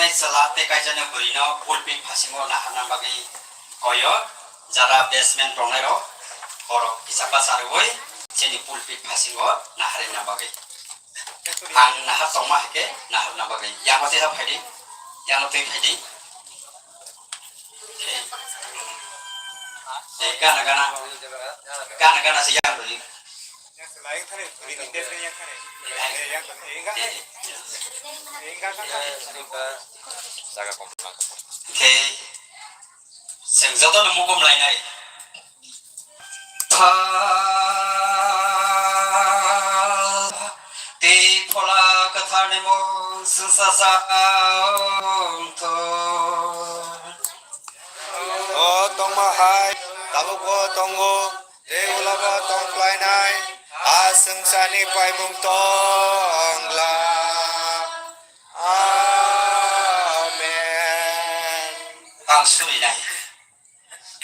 Salate kajana burino pulping pasingo nahanan bagi koyo jara basement rongero borok isapa sarwoi jeni pulping pasingo naharina bagi ang nahar tongma heke naharna bagi yang mati sa phadi yang mati phadi gana gana siyang buri lain kan buri indepnya yang kan yang Jaga komplek. Oke, sengzata nemu kom lain ay. Ti pola kathar nemo sensasa to. Oh tong mahai, tabuk ko tonggo, deulaba tong lain ay, aseng sani pai mung tong la. Suri nai,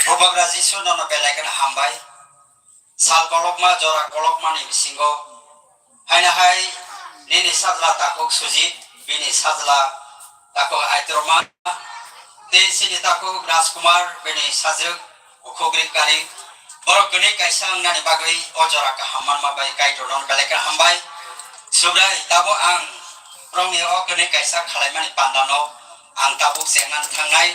Bapak Jisu nono belakan hambai, sal kolok ma jora kolok ma ni bisingo, hai na hai, nini sadla takuk suji, bini sadla takuk aitorma, desi ni takuk Rajkumar, bini sajuk, ukogrik kari, borok geni kaisang nani bagai, ojora kahaman ma bai kai nono belakan hambai, subrai tabo ang, rongi o geni kaisa kalai mani pandano, ang tabuk sengan tangai.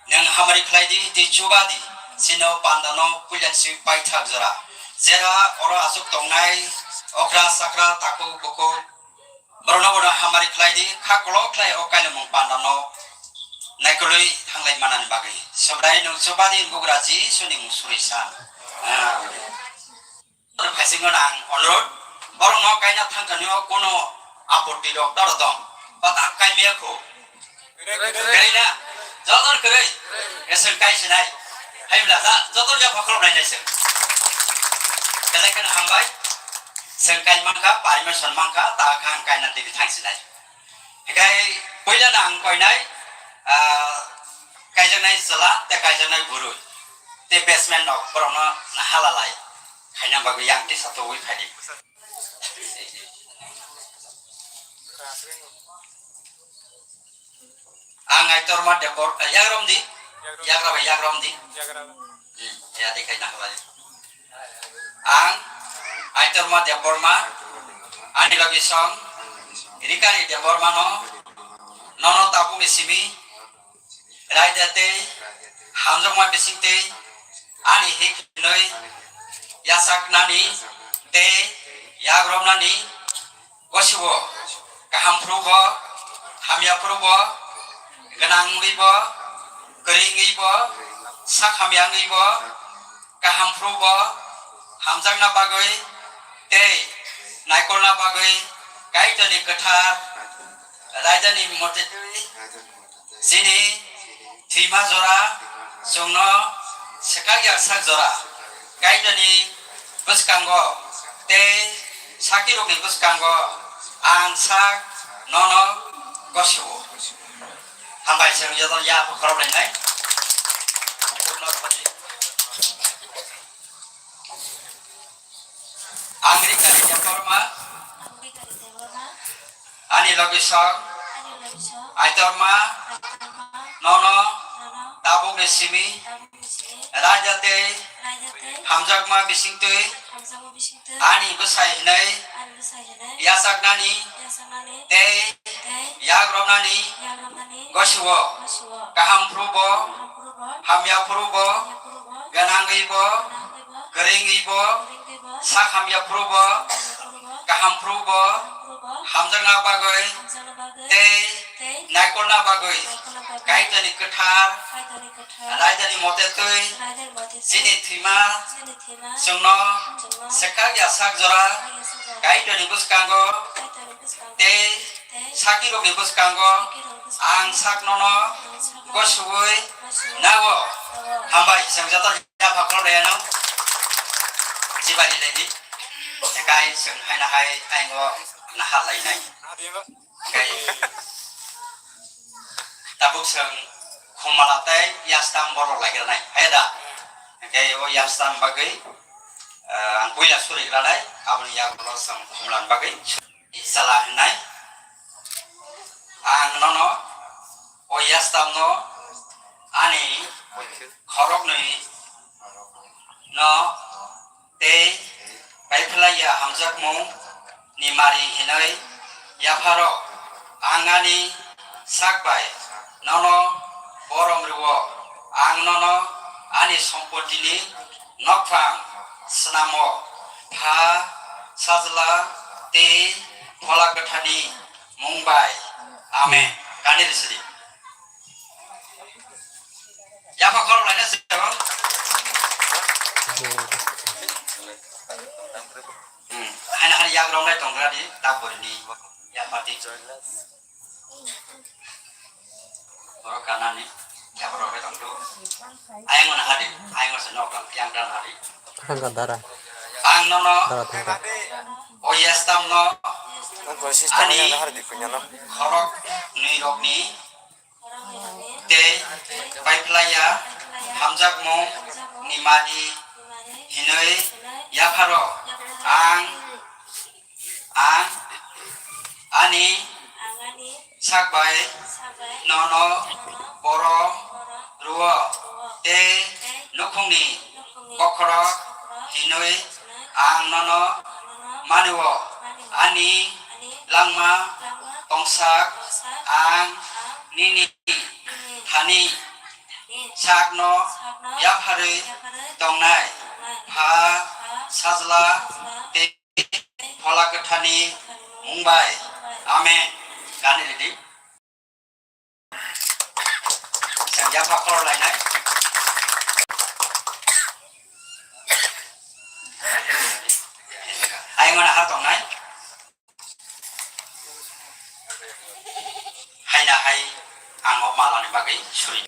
Nang hamari khlaidi ti chubadi sino pandano kulian si pai thak jara jera ora asuk tongnai okra sakra taku buku borona borona hamari khlaidi khakolo khlai okaile mung pandano naikoloi thanglai manani bagi sobrai nung chubadi bugraji suni mung surisan phasingon ang onrod borong no kaina thangkanio kono apoti doktor dong patak kai miako kaina Jotor kere, esok kai senai, hai belaka, jotor jauh fakir berani esok. Kalau kan hambai, sengkai mangka, parimer son mangka, tak akan kai nanti ditang senai. Cái bây giờ nàng coi này cái này zala te cái này buru te basement nó còn nó halalai khai nam bagi yang ti satu wi khai di ang AITORMA dekor yagrom di yagrom di ya di khai na halai ang AITORMA dekorma ani lagi song rikari dekorma no tapu misimi raidate hamjongma bisingte ani hikinoi yasak nani te yagrom nani gosibo kaham prubo hamya prubo ganang wibo kering wibo sak hamyang wibo kaham prubo hamjang na bagoi te naikol na bagoi kai tani kathar raidani motetui sini thima jora sungno sekagya sak jora kai tani buskango te sakiro ni buskango ang sak nono gosibo hambai seng jadon ya pokro lengai purno pati Amerika di AITORMA ani logisok AITORMA nono tabuk nesimi rajate hamjakma bisingtui ani besai hinai yasak nani te yagrom nani goswo kaham prubo hamya prubo ganang ibo kering ibo sak hamya prubo kaham prubo hamjang na bagoi te naikol na bagoi kai tani kathar raidani motetui sini thima sungno sekagya sak jora kai tani buskango te sakiro ni buskango ang sak nono gosui nawo hambai sengjata ya phakro reno sibani lady kai sung hai na hai ai ngo na ha lai nai kai tabuk sung khumalate yastam boro lagi nai hai da kai o yastam bagai ang puila suri ranai abni ya boro sung khumlan bagai salah nai ang nono o yastam no ani khorok nai no te baiflaya hamjak mung ni mari hinai yafaro angani sakbai nono borom riwo ang nono ani sompoti ni nokphang snamo pha sajla te thola kathani mumbai amen kani risri yafa khoro laina sibang Hana hari yang ramai tongkra di tabur ni ya mati. Orang kanan ni ya ramai tongkru. Ayang mana hari, ayang mana senok yang dan hari. Angkat darah. Ang nono, Darah. oh yes tam no. Ani no. khorok ni rok ni te bai playa hamjak mo ni madi hinoi ya pharo ang ani sakbai nono boro ruo te nukhungni bokhoro hinoi ang nono maniwo ani langma tongsak ang nini thani sakno yaphare tongnai pha sajla te thola kathani mumbai amen gani lidi sang yapha khor lai nai ai ngona har tong nai hai na hai ang op malani bagai suri